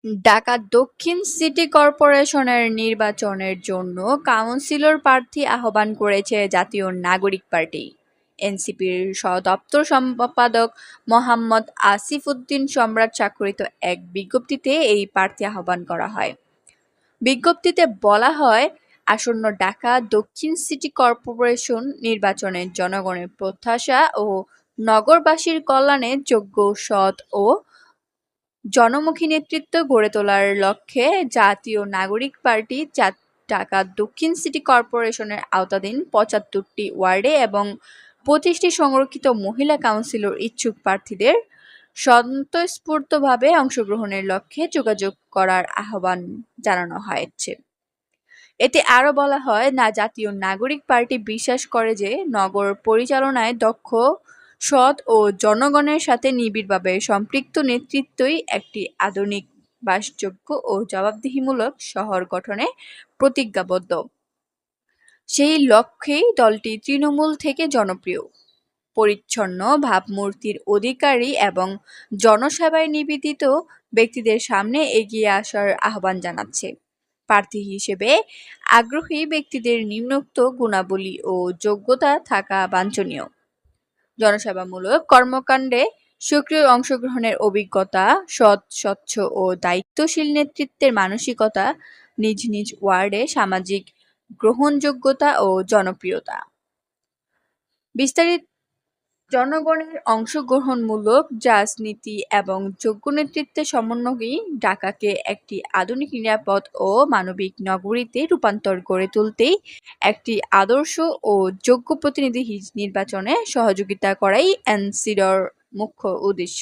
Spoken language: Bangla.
ঢাকা দক্ষিণ সিটি করপোরেশনের নির্বাচনের জন্য কাউন্সিলর প্রার্থী আহ্বান করেছে জাতীয় নাগরিক পার্টি। এনসিপির দপ্তর সম্পাদক মোহাম্মদ আসিফ উদ্দিন সম্রাট স্বাক্ষরিত এক বিজ্ঞপ্তিতে এই প্রার্থী আহ্বান করা হয়। বিজ্ঞপ্তিতে বলা হয়, আসন্ন ঢাকা দক্ষিণ সিটি করপোরেশন নির্বাচনে জনগণের প্রত্যাশা ও নগরবাসীর কল্যাণে যোগ্য, সৎ ও জনমুখী নেতৃত্ব গড়ে তোলার লক্ষ্যে জাতীয় নাগরিক পার্টি ঢাকা দক্ষিণ সিটি করপোরেশনের আওতাধীন ৭৫টি ওয়ার্ডে এবং ২৫টি সংরক্ষিত মহিলা কাউন্সিলর ইচ্ছুক প্রার্থীদের স্বতঃস্ফূর্তভাবে অংশগ্রহণের লক্ষ্যে যোগাযোগ করার আহ্বান জানানো হয়েছে। এতে আরও বলা হয়, জাতীয় নাগরিক পার্টি বিশ্বাস করে যে নগর পরিচালনায় দক্ষ, সৎ ও জনগণের সাথে নিবিড়ভাবে সম্পৃক্ত নেতৃত্বই একটি আধুনিক, বাসযোগ্য ও জবাবদিহিমূলক শহর গঠনে প্রতিজ্ঞাবদ্ধ। সেই লক্ষ্যেই দলটি তৃণমূল থেকে জনপ্রিয়, পরিচ্ছন্ন ভাবমূর্তির অধিকারী এবং জনসেবায় নিবেদিত ব্যক্তিদের সামনে এগিয়ে আসার আহ্বান জানাচ্ছে। প্রার্থী হিসেবে আগ্রহী ব্যক্তিদের নিম্নোক্ত গুণাবলী ও যোগ্যতা থাকা বাঞ্ছনীয়: জনসেবামূলক কর্মকাণ্ডে সক্রিয় অংশগ্রহণের অভিজ্ঞতা, সৎ, স্বচ্ছ ও দায়িত্বশীল নেতৃত্বের মানসিকতা, নিজ নিজ ওয়ার্ডে সামাজিক গ্রহণযোগ্যতা ও জনপ্রিয়তা। বিস্তারিত জনগণের অংশগ্রহণমূলক রাজনীতি এবং যোগ্য নেতৃত্বের সমন্বয়েই ঢাকাকে একটি আধুনিক, নিরাপদ ও মানবিক নগরীতে রূপান্তর করে তুলতেই একটি আদর্শ ও যোগ্য প্রতিনিধি নির্বাচনে সহযোগিতা করাই এনসিডর মুখ্য উদ্দেশ্য।